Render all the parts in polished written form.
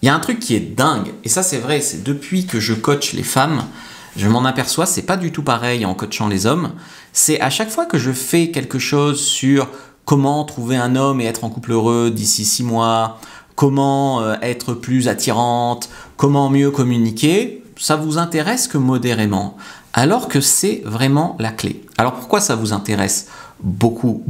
Il y a un truc qui est dingue, et ça c'est vrai, c'est depuis que je coach les femmes, je m'en aperçois, c'est pas du tout pareil en coachant les hommes. C'est à chaque fois que je fais quelque chose sur comment trouver un homme et être en couple heureux d'ici 6 mois, comment être plus attirante, comment mieux communiquer, ça vous intéresse que modérément, alors que c'est vraiment la clé. Alors pourquoi ça vous intéresse beaucoup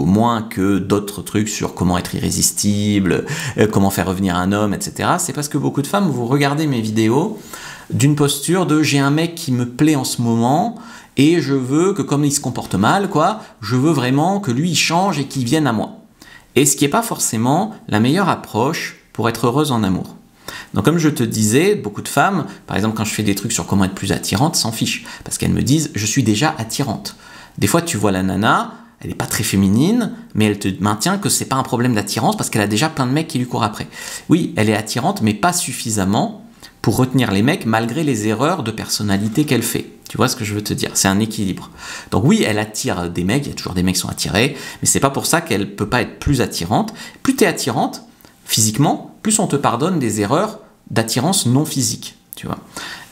moins que d'autres trucs sur comment être irrésistible, comment faire revenir un homme, etc. C'est parce que beaucoup de femmes, vous regardez mes vidéos d'une posture de j'ai un mec qui me plaît en ce moment et je veux que comme il se comporte mal, je veux vraiment que lui il change et qu'il vienne à moi. Et ce qui n'est pas forcément la meilleure approche pour être heureuse en amour. Donc comme je te disais, beaucoup de femmes, par exemple quand je fais des trucs sur comment être plus attirante, s'en fichent. Parce qu'elles me disent, je suis déjà attirante. Des fois tu vois la nana, elle n'est pas très féminine, mais elle te maintient que c'est pas un problème d'attirance parce qu'elle a déjà plein de mecs qui lui courent après. Oui, elle est attirante, mais pas suffisamment pour retenir les mecs malgré les erreurs de personnalité qu'elle fait. Tu vois ce que je veux te dire? C'est un équilibre. Donc oui, elle attire des mecs, il y a toujours des mecs qui sont attirés, mais c'est pas pour ça qu'elle peut pas être plus attirante. Plus tu es attirante, physiquement, plus on te pardonne des erreurs d'attirance non physique. Tu vois.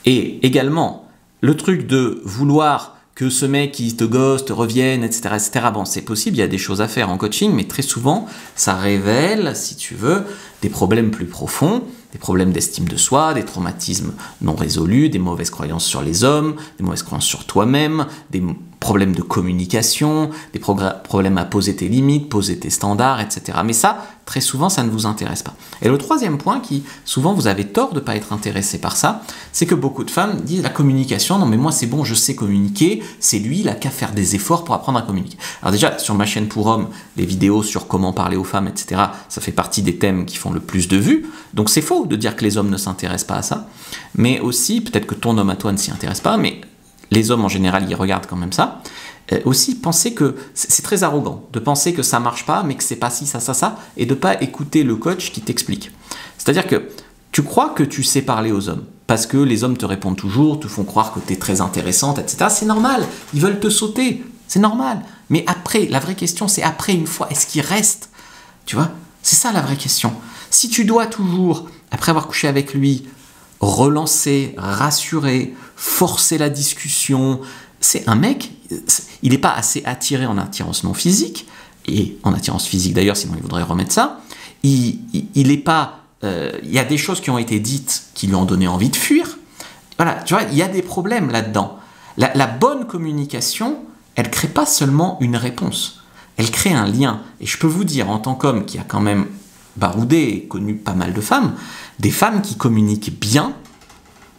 Et également, le truc de vouloir que ce mec qui te ghost revienne, etc., etc. Bon, c'est possible, il y a des choses à faire en coaching, mais très souvent, ça révèle, si tu veux, des problèmes plus profonds, des problèmes d'estime de soi, des traumatismes non résolus, des mauvaises croyances sur les hommes, des mauvaises croyances sur toi-même, des problèmes de communication, des problèmes à poser tes limites, poser tes standards, etc. Mais ça, très souvent, ça ne vous intéresse pas. Et le troisième point, qui souvent vous avez tort de ne pas être intéressé par ça, c'est que beaucoup de femmes disent la communication, non mais moi c'est bon, je sais communiquer, c'est lui, il a qu'à faire des efforts pour apprendre à communiquer. Alors déjà, sur ma chaîne pour hommes, les vidéos sur comment parler aux femmes, etc., ça fait partie des thèmes qui font le plus de vues, donc c'est faux de dire que les hommes ne s'intéressent pas à ça, mais aussi, peut-être que ton homme à toi ne s'y intéresse pas, mais les hommes en général, ils regardent quand même ça. Aussi, penser que c'est très arrogant de penser que ça marche pas, mais que c'est pas ci, ça, et de pas écouter le coach qui t'explique. C'est-à-dire que tu crois que tu sais parler aux hommes, parce que les hommes te répondent toujours, te font croire que tu es très intéressante, etc. C'est normal, ils veulent te sauter, c'est normal. Mais après, la vraie question, c'est après, une fois, est-ce qu'il reste? Tu vois? C'est ça la vraie question. Si tu dois toujours, après avoir couché avec lui, relancer, rassurer, forcer la discussion, c'est un mec, il n'est pas assez attiré en attirance non physique, et en attirance physique d'ailleurs, sinon il voudrait remettre ça, il n'est pas, il y a des choses qui ont été dites qui lui ont donné envie de fuir, voilà, tu vois, il y a des problèmes là-dedans. La bonne communication, elle ne crée pas seulement une réponse, elle crée un lien, et je peux vous dire, en tant qu'homme qui a quand même baroudé et connu pas mal de femmes, des femmes qui communiquent bien,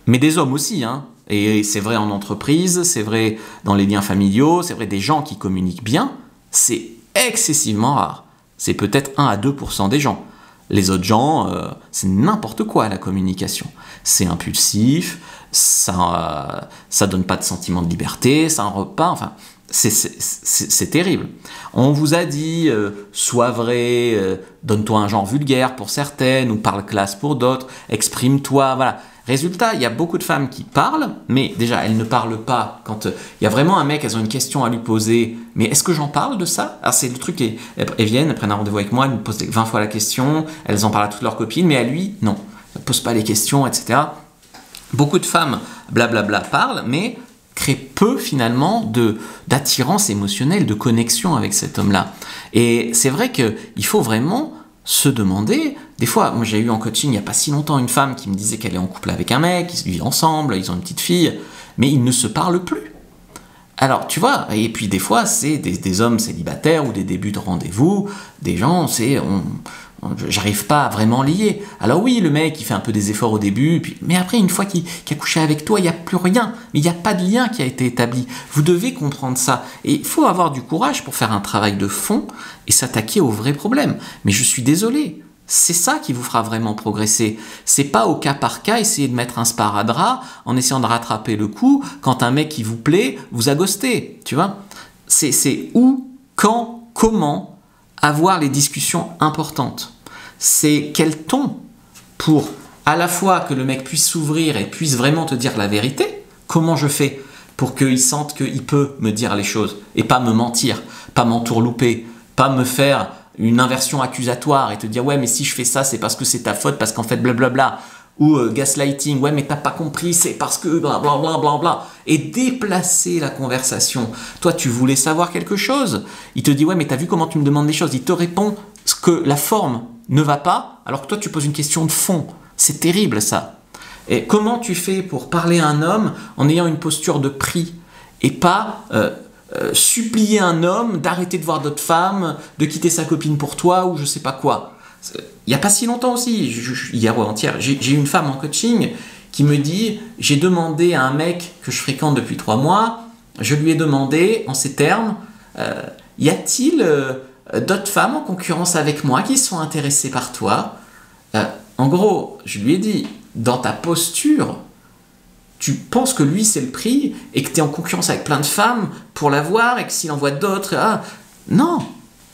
mais des hommes aussi, hein. Et c'est vrai en entreprise, c'est vrai dans les liens familiaux, c'est vrai des gens qui communiquent bien, c'est excessivement rare. C'est peut-être 1 à 2% des gens. Les autres gens, c'est n'importe quoi la communication. C'est impulsif, ça donne pas de sentiment de liberté, ça en repas, enfin, c'est terrible. On vous a dit, sois vrai, donne-toi un genre vulgaire pour certaines, ou parle classe pour d'autres, exprime-toi, voilà. Résultat, il y a beaucoup de femmes qui parlent, mais déjà, elles ne parlent pas quand il y a vraiment un mec, elles ont une question à lui poser, mais est-ce que j'en parle de ça? Alors c'est le truc, elles viennent, elles prennent un rendez-vous avec moi, elles me posent 20 fois la question, elles en parlent à toutes leurs copines, mais à lui, non. Elles ne posent pas les questions, etc. Beaucoup de femmes, blablabla, parlent, mais créent peu finalement d'attirance émotionnelle, de connexion avec cet homme-là. Et c'est vrai qu'il faut vraiment se demander, des fois, moi j'ai eu en coaching il n'y a pas si longtemps une femme qui me disait qu'elle est en couple avec un mec, ils vivent ensemble, ils ont une petite fille, mais ils ne se parlent plus. Alors tu vois, et puis des fois c'est des hommes célibataires ou des débuts de rendez-vous, des gens, j'arrive pas à vraiment lier. Alors oui, le mec il fait un peu des efforts au début, mais après une fois qu'il a couché avec toi, il n'y a plus rien, mais il n'y a pas de lien qui a été établi. Vous devez comprendre ça, et il faut avoir du courage pour faire un travail de fond et s'attaquer aux vrais problèmes. Mais je suis désolé, c'est ça qui vous fera vraiment progresser. C'est pas au cas par cas essayer de mettre un sparadrap en essayant de rattraper le coup quand un mec qui vous plaît vous a ghosté, tu vois. C'est où, quand, comment avoir les discussions importantes. C'est quel ton pour à la fois que le mec puisse s'ouvrir et puisse vraiment te dire la vérité. Comment je fais pour qu'il sente qu'il peut me dire les choses et pas me mentir, pas m'entourlouper, pas me faire une inversion accusatoire et te dire ouais mais si je fais ça c'est parce que c'est ta faute, parce qu'en fait blablabla, ou gaslighting, ouais mais t'as pas compris, c'est parce que blablabla, bla, bla, et déplacer la conversation. Toi tu voulais savoir quelque chose, il te dit ouais mais t'as vu comment tu me demandes les choses, il te répond ce que la forme ne va pas, alors que toi tu poses une question de fond. C'est terrible ça. Et comment tu fais pour parler à un homme en ayant une posture de prix et pas supplier un homme d'arrêter de voir d'autres femmes, de quitter sa copine pour toi ou je sais pas quoi. Il n'y a pas si longtemps aussi, hier ou avant-hier, j'ai une femme en coaching qui me dit « J'ai demandé à un mec que je fréquente depuis 3 mois, je lui ai demandé en ces termes, y a-t-il d'autres femmes en concurrence avec moi qui sont intéressées par toi ?» En gros, je lui ai dit « Dans ta posture, tu penses que lui c'est le prix et que tu es en concurrence avec plein de femmes pour l'avoir et que s'il en voit d'autres... Ah, non,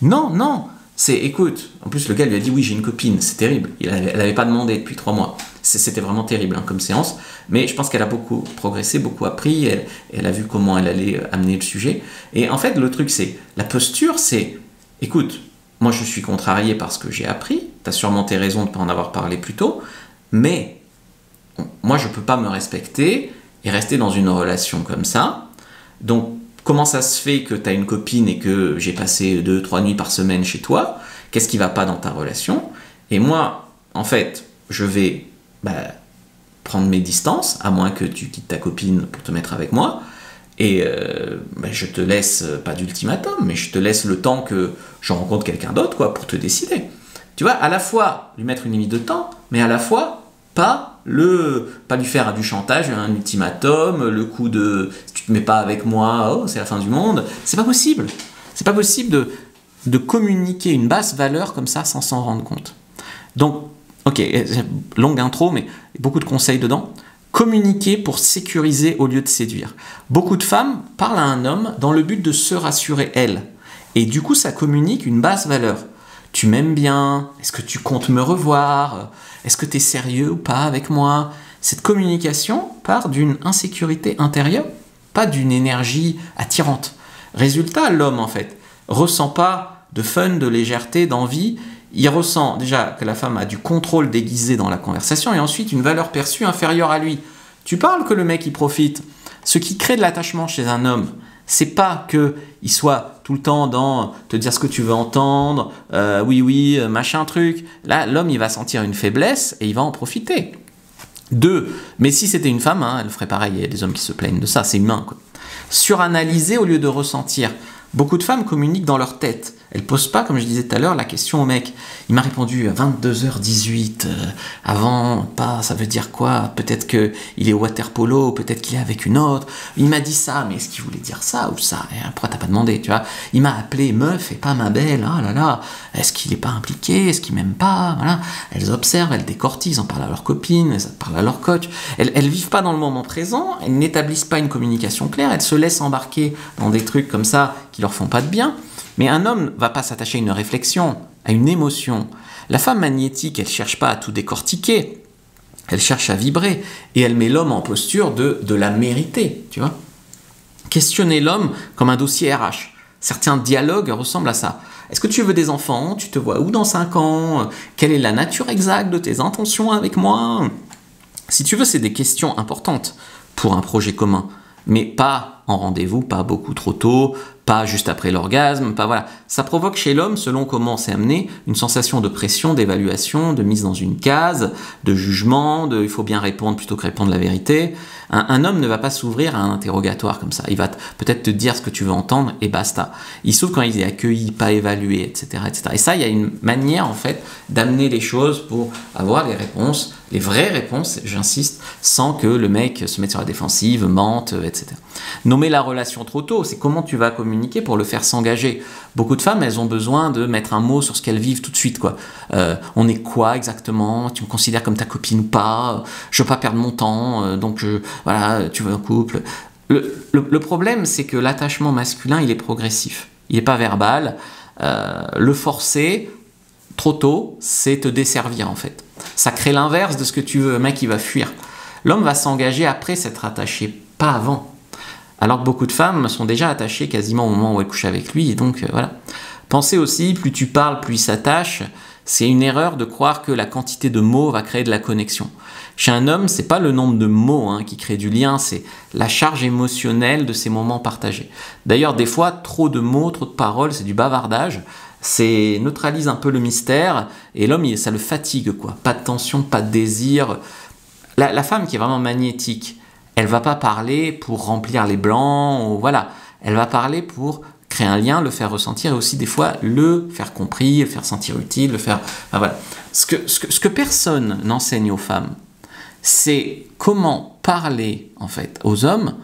non, non. Écoute, en plus le gars lui a dit oui j'ai une copine, c'est terrible, elle n'avait pas demandé depuis 3 mois, c'était vraiment terrible comme séance, mais je pense qu'elle a beaucoup progressé, beaucoup appris, elle a vu comment elle allait amener le sujet, et en fait le truc c'est, la posture c'est, écoute, moi je suis contrarié parce que j'ai appris, tu as sûrement tes raisons de ne pas en avoir parlé plus tôt, mais moi je ne peux pas me respecter et rester dans une relation comme ça, donc comment ça se fait que tu as une copine et que j'ai passé 2-3 nuits par semaine chez toi? Qu'est-ce qui ne va pas dans ta relation? Et moi, en fait, je vais prendre mes distances, à moins que tu quittes ta copine pour te mettre avec moi. Et je te laisse, pas d'ultimatum, mais je te laisse le temps que je rencontre quelqu'un d'autre quoi, pour te décider. Tu vois, à la fois lui mettre une limite de temps, mais à la fois pas lui faire du chantage, un ultimatum, le coup de si tu te mets pas avec moi, oh, c'est la fin du monde. C'est pas possible. C'est pas possible de communiquer une basse valeur comme ça sans s'en rendre compte. Donc, ok, longue intro, mais beaucoup de conseils dedans. Communiquer pour sécuriser au lieu de séduire. Beaucoup de femmes parlent à un homme dans le but de se rassurer elles. Et du coup, ça communique une basse valeur. Tu m'aimes bien? Est-ce que tu comptes me revoir? Est-ce que tu es sérieux ou pas avec moi? Cette communication part d'une insécurité intérieure, pas d'une énergie attirante. Résultat, l'homme, en fait, ressent pas de fun, de légèreté, d'envie. Il ressent déjà que la femme a du contrôle déguisé dans la conversation et ensuite une valeur perçue inférieure à lui. Tu parles que le mec, il profite. Ce qui crée de l'attachement chez un homme, c'est pas qu'il soit tout le temps dans te dire ce que tu veux entendre, oui, machin truc. Là, l'homme, il va sentir une faiblesse et il va en profiter. 2, mais si c'était une femme, elle ferait pareil. Il y a des hommes qui se plaignent de ça, c'est humain, quoi. Suranalyser au lieu de ressentir. Beaucoup de femmes communiquent dans leur tête. Elles ne posent pas, comme je disais tout à l'heure, la question au mec. Il m'a répondu à 22h18, avant, pas, ça veut dire quoi? Peut-être qu'il est au water polo, peut-être qu'il est avec une autre. Il m'a dit ça, mais est-ce qu'il voulait dire ça ou ça? Et pourquoi t'as pas demandé, tu vois? Il m'a appelé meuf et pas ma belle, ah là là. Est-ce qu'il n'est pas impliqué? Est-ce qu'il m'aime pas? Voilà. Elles observent, elles décortisent, en parlent à leurs copines, elles parlent à leur coach. Elles vivent pas dans le moment présent, elles n'établissent pas une communication claire, elles se laissent embarquer dans des trucs comme ça qui leur font pas de bien. Mais un homme ne va pas s'attacher à une réflexion, à une émotion. La femme magnétique, elle ne cherche pas à tout décortiquer, elle cherche à vibrer, et elle met l'homme en posture de la mériter, tu vois. Questionner l'homme comme un dossier RH. Certains dialogues ressemblent à ça. Est-ce que tu veux des enfants? Tu te vois où dans 5 ans? Quelle est la nature exacte de tes intentions avec moi? Si tu veux, c'est des questions importantes pour un projet commun, mais pas en rendez-vous, pas beaucoup trop tôt, pas juste après l'orgasme, pas voilà. Ça provoque chez l'homme, selon comment c'est amené, une sensation de pression, d'évaluation, de mise dans une case, de jugement, il faut bien répondre plutôt que répondre la vérité. Un homme ne va pas s'ouvrir à un interrogatoire comme ça. Il va peut-être te dire ce que tu veux entendre et basta. Il s'ouvre quand il est accueilli, pas évalué, etc., etc. Et ça, il y a une manière en fait d'amener les choses pour avoir les réponses, les vraies réponses, j'insiste, sans que le mec se mette sur la défensive, mente, etc. Nommer la relation trop tôt, c'est comment tu vas communiquer pour le faire s'engager. Beaucoup de femmes, elles ont besoin de mettre un mot sur ce qu'elles vivent tout de suite, quoi. On est quoi exactement? Tu me considères comme ta copine ou pas? Je veux pas perdre mon temps, donc voilà, tu veux un couple. Le problème, c'est que l'attachement masculin, il est progressif. Il n'est pas verbal. Le forcer trop tôt, c'est te desservir en fait. Ça crée l'inverse de ce que tu veux. Un mec, il va fuir. L'homme va s'engager après s'être attaché, pas avant. Alors que beaucoup de femmes sont déjà attachées quasiment au moment où elles couchent avec lui. Et donc, voilà. Pensez aussi, plus tu parles, plus il s'attache. C'est une erreur de croire que la quantité de mots va créer de la connexion. Chez un homme, c'est pas le nombre de mots qui crée du lien, c'est la charge émotionnelle de ces moments partagés. D'ailleurs, des fois, trop de mots, trop de paroles, c'est du bavardage. C'est neutralise un peu le mystère et l'homme, ça le fatigue, quoi. Pas de tension, pas de désir. La femme qui est vraiment magnétique, elle va pas parler pour remplir les blancs, ou voilà. Elle va parler pour créer un lien, le faire ressentir et aussi des fois le faire compris, le faire sentir utile, le faire... Enfin, voilà. Ce que personne n'enseigne aux femmes, c'est comment parler en fait aux hommes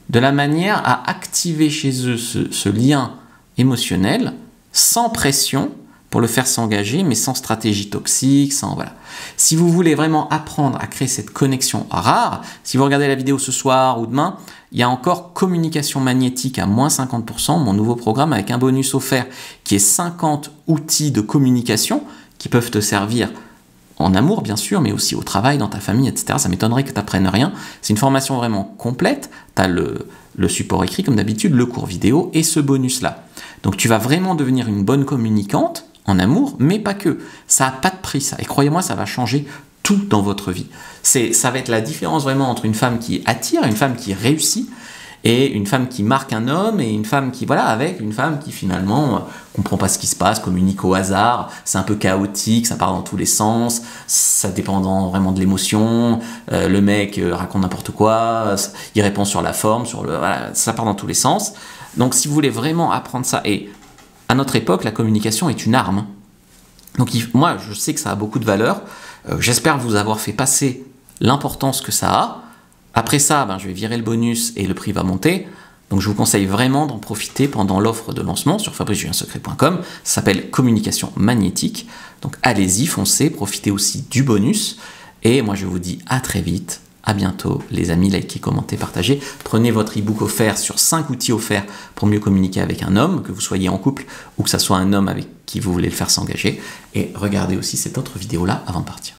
de la manière à activer chez eux ce lien émotionnel sans pression pour le faire s'engager, mais sans stratégie toxique, sans voilà. Si vous voulez vraiment apprendre à créer cette connexion rare, si vous regardez la vidéo ce soir ou demain, il y a encore communication magnétique à moins 50%, mon nouveau programme avec un bonus offert qui est 50 outils de communication qui peuvent te servir en amour bien sûr, mais aussi au travail, dans ta famille, etc. Ça m'étonnerait que tu n'apprennes rien. C'est une formation vraiment complète. Tu as le support écrit comme d'habitude, le cours vidéo et ce bonus-là. Donc tu vas vraiment devenir une bonne communicante en amour, mais pas que. Ça n'a pas de prix ça. Et croyez-moi, ça va changer tout dans votre vie. Ça va être la différence vraiment entre une femme qui attire, une femme qui réussit, et une femme qui marque un homme, et une femme qui, voilà, avec une femme qui finalement comprend pas ce qui se passe, communique au hasard, c'est un peu chaotique, ça part dans tous les sens, ça dépend vraiment de l'émotion, le mec raconte n'importe quoi, il répond sur la forme, voilà, ça part dans tous les sens. Donc si vous voulez vraiment apprendre ça, et à notre époque, la communication est une arme. Donc moi, je sais que ça a beaucoup de valeur, j'espère vous avoir fait passer l'importance que ça a. Après ça, je vais virer le bonus et le prix va monter. Donc je vous conseille vraiment d'en profiter pendant l'offre de lancement sur fabricejuliensecret.com. Ça s'appelle communication magnétique. Donc allez-y, foncez, profitez aussi du bonus. Et moi je vous dis à très vite. À bientôt les amis, likez, commentez, partagez. Prenez votre e-book offert sur 5 outils offerts pour mieux communiquer avec un homme, que vous soyez en couple ou que ça soit un homme avec qui vous voulez le faire s'engager. Et regardez aussi cette autre vidéo là avant de partir.